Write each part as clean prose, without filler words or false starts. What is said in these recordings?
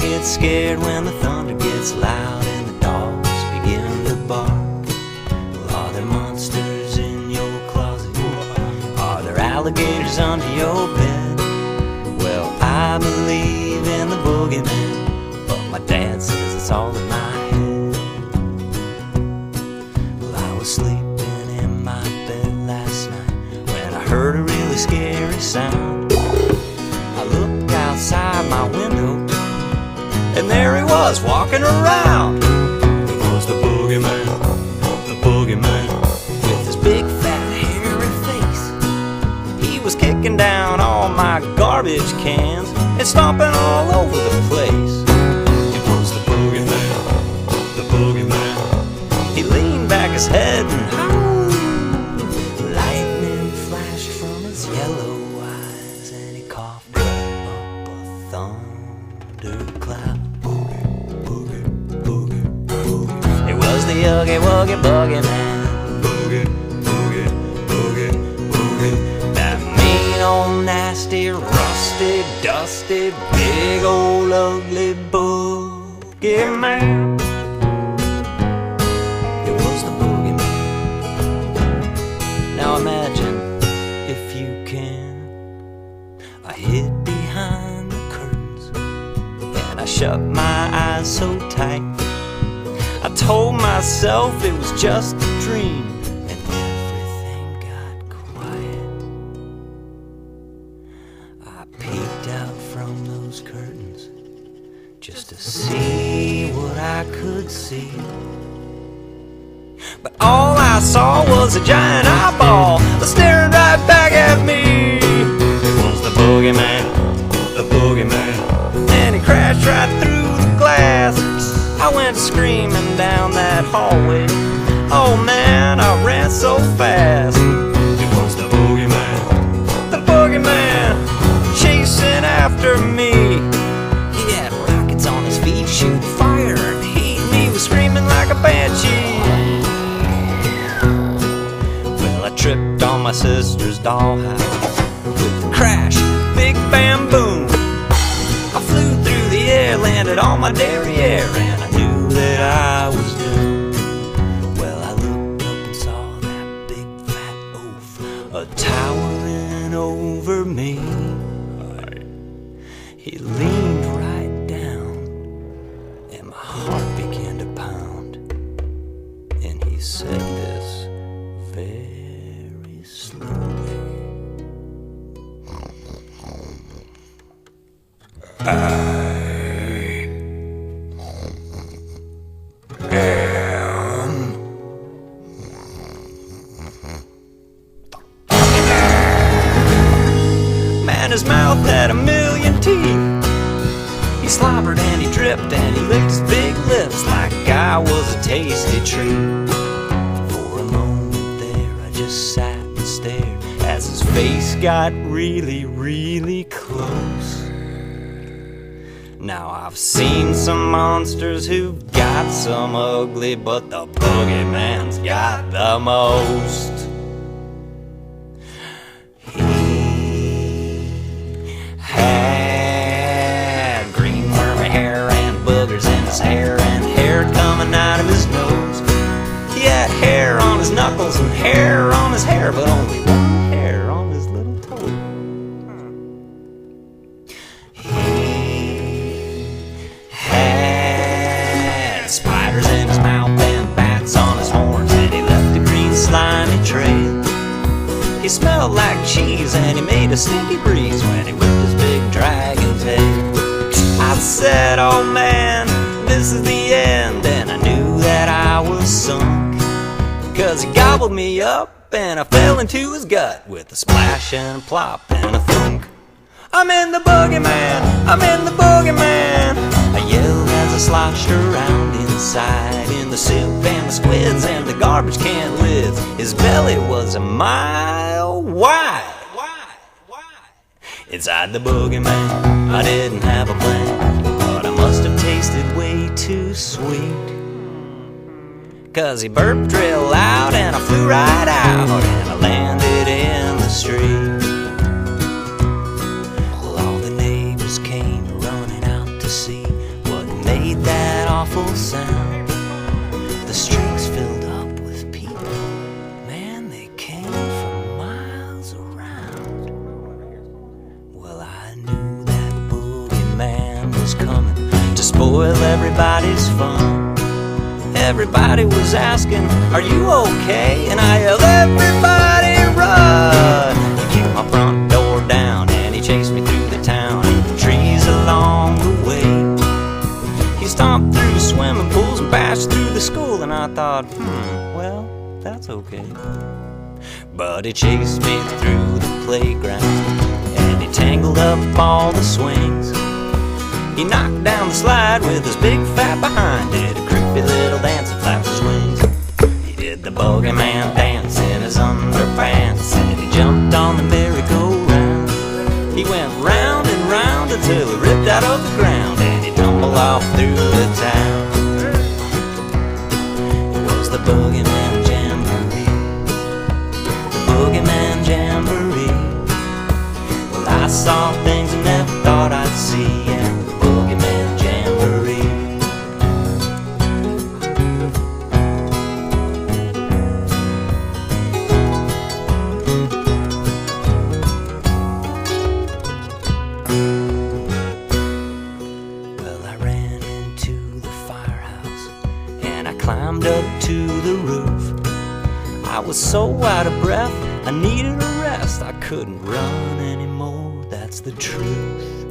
get scared when the thunder gets loud and the dogs begin to bark? Well, are there monsters in your closet? Are there alligators under your bed? Well, I believe in the boogeyman, but my dad says it's all in my head. Well, I was sleeping in my bed last night when I heard a really scary sound. I looked outside my window, and there he was walking around. It was the boogeyman, with his big fat hairy face. He was kicking down all my garbage cans and stomping all over the place. It was the boogeyman, he leaned back his head and howled. Lightning flashed from his yellow eyes and he coughed up a thundercloud. It was the Oogie Woogie Boogeyman. That mean old nasty, rusty, dusty, big old ugly boogeyman. It was the boogeyman. Now imagine, if you can, I hid behind the curtains and I shut my eyes so tight. I told myself it was just a dream, and everything got quiet. I peeked out from those curtains just to see what I could see. But all I saw was a giant eyeball staring right back at me. It was the boogeyman, and he crashed right through the glass. I went screaming down that hallway. Oh man, I ran so fast. It was the boogeyman, chasing after me. He had rockets on his feet, shooting fire, and he was screaming like a banshee. Well, I tripped on my sister's dollhouse with a crash, big bam boom. I flew through the air, landed on my derriere, and I knew that I was doomed. Well, I looked up and saw that big fat oaf towering over me. He leaned right down, and my heart began to pound. And he said this very slowly. Man, his mouth had a million teeth. He slobbered and he dripped and he licked his big lips like I was a tasty treat. For a moment there I just sat and stared as his face got really, really close. Now I've seen some monsters who've got some ugly, but the boogeyman's got the most. He had green wormy hair and boogers in his hair and hair coming out of his nose. He had hair on his knuckles and hair on his hair, but only one hair on his little toe. Spiders in his mouth and bats on his horns, and he left a green slimy trail. He smelled like cheese and he made a stinky breeze when he whipped his big dragon tail. I said, oh man, this is the end, and I knew that I was sunk, 'cause he gobbled me up and I fell into his gut with a splash and a plop and a thunk. I'm in the boogeyman, I'm in the boogeyman, I yelled as I sloshed around inside in the soup and the squids and the garbage can lids. His belly was a mile wide. Inside the boogeyman, I didn't have a plan, but I must have tasted way too sweet, 'cause he burped real loud and I flew right out and I landed in the street. Well, all the neighbors came running out to see sound. The streets filled up with people. Man, they came from miles around. Well, I knew that boogeyman was coming to spoil everybody's fun. Everybody was asking, are you okay? And I yelled, everybody run! He kicked my front door down and he chased me through the town and the trees along the way. He stomped through swimming pools and bashed through the school, and I thought, well, that's okay. But he chased me through the playground and he tangled up all the swings. He knocked down the slide with his big fat behind it, a creepy little dance that flapped his wings. He did the boogeyman dance in his underpants and he jumped on the merry-go-round. He went round and round until he ripped out of the ground and he tumbled off through the town. It was the boogeyman jamboree, the boogeyman jamboree. Well, I saw things I never thought I'd see. Climbed up to the roof. I was so out of breath, I needed a rest. I couldn't run anymore, that's the truth.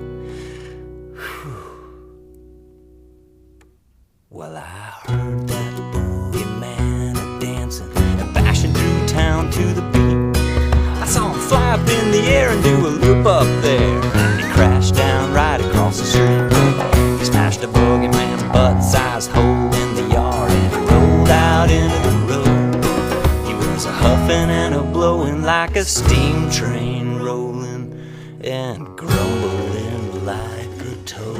Well, I heard that boogeyman a-dancing and bashing through town to the beat. I saw him fly up in the air and do a loop up there, and he crashed down right across the street. He smashed a boogeyman butt-sized hole in the yard and he rolled out into the road. He was a huffing and a blowing like a steam train rolling and grumbling like a toad.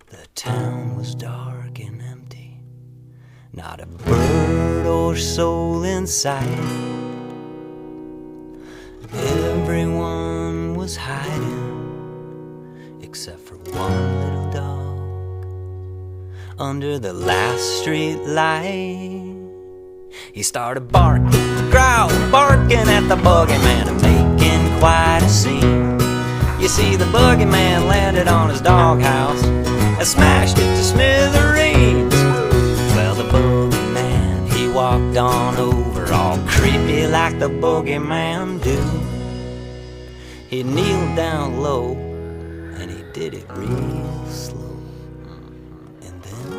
The town was dark and empty, not a bird or soul in sight. Everyone was hiding except for one little dog under the last street light. He started barking, growling, barking at the boogeyman and making quite a scene. You see, the boogeyman landed on his doghouse and smashed it to smithereens. Well, the boogeyman, he walked on over, all creepy like the boogeyman do. He kneeled down low and he did it real slow, and then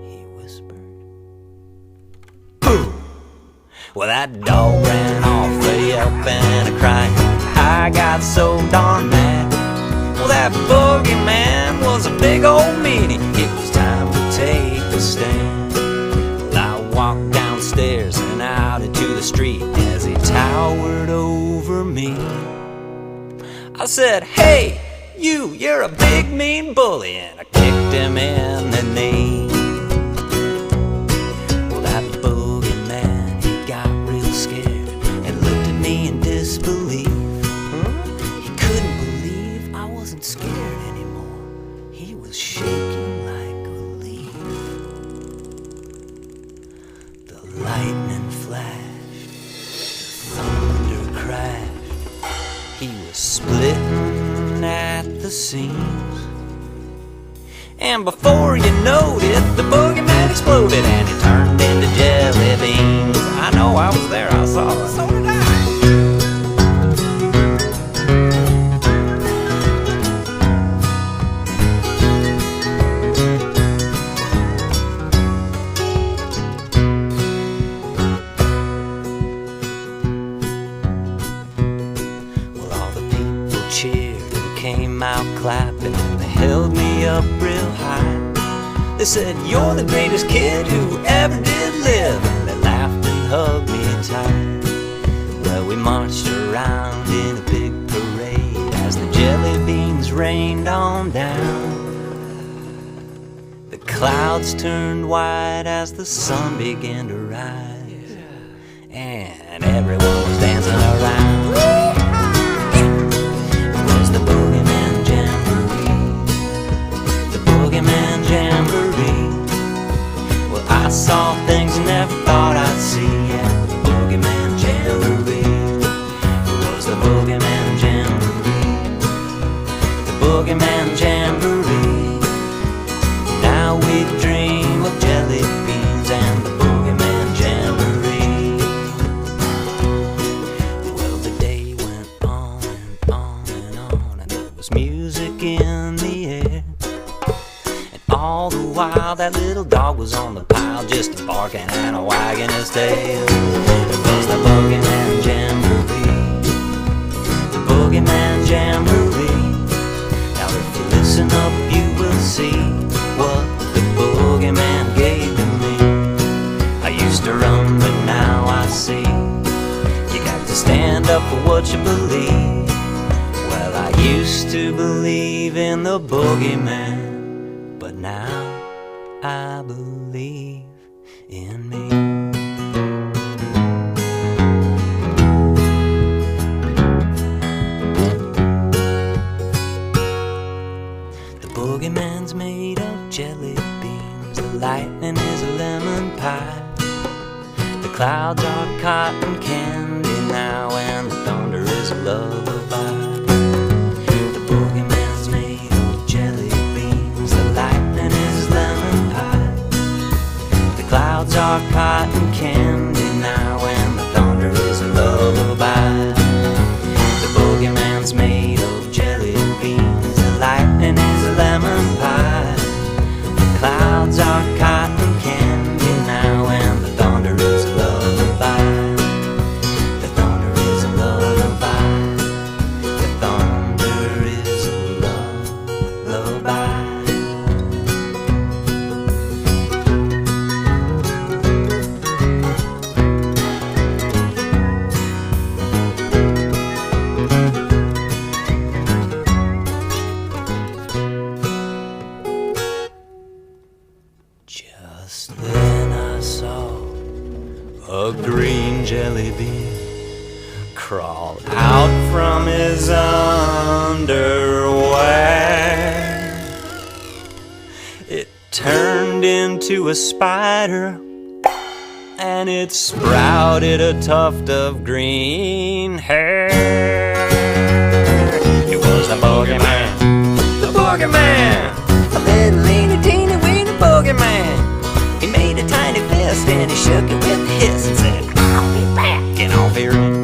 he whispered, "Boo!" Well, that dog ran off a yelp and a cry. I got so darn mad. Well, that boogeyman was a big old meanie. It was time to take a stand. Well, I walked downstairs and out into the street as he towered over me. I said, "Hey, you're a big mean bully," and I kicked him in the knee. Well, that boogeyman, he got real scared and looked at me in disbelief. He couldn't believe I wasn't scared anymore. He was shaking like a leaf. The lightning flashed, the thunder crashed. He was splitting at the seams, and before you knowed it, the boogeyman exploded and he turned into jellybeans. I know, I was there, I saw it. So did I. Cheered and came out clapping, and they held me up real high. They said, "You're the greatest kid who ever did live," and they laughed and hugged me tight. Well, we marched around in a big parade as the jellybeans rained on down. The clouds turned white as the sun began to rise, and and everyone was dancing around. It was the Boogeyman Jamboree, the Boogeyman Jamboree. Well, I saw things I never thought I'd see at the Boogeyman Jamboree. It was the Boogeyman Jamboree, the Boogeyman Jamboree. Now we dream of jelly beans and the Boogeyman Jamboree. Well, the day went on and on and on, and there was music in the air. And all the while that little dog was on the pile, just barking and wagging his tail. It was the Boogeyman Jamboree, the Boogeyman Jamboree. Now if you listen up, you will see what the Boogeyman gave to me. I used to run, but now I see you got to stand up for what you believe. Well, I used to believe in the Boogeyman, but now I believe in me. The Boogeyman's made of jelly beans, the lightning is a lemon pie, the clouds are cotton candy now, and the thunder is a lullaby. The Boogeyman's made of jelly beans, the lightning is lemon pie, the clouds are cotton candy now, and the thunder is a lullaby. The Boogeyman's made of jelly beans, the lightning is a lemon pie, the clouds are cotton candy now, and the thunder is a lullaby. The thunder is a lullaby, the thunder is a lullaby. Just then I saw a green jelly bean crawl out from his underwear. It turned into a spider, and it sprouted a tuft of green hair. It was the Boogeyman, the Boogeyman, a little leany teeny weeny Boogeyman. He made a tiny fist and he shook it with a hiss and said, "I'll be back," and off he ran.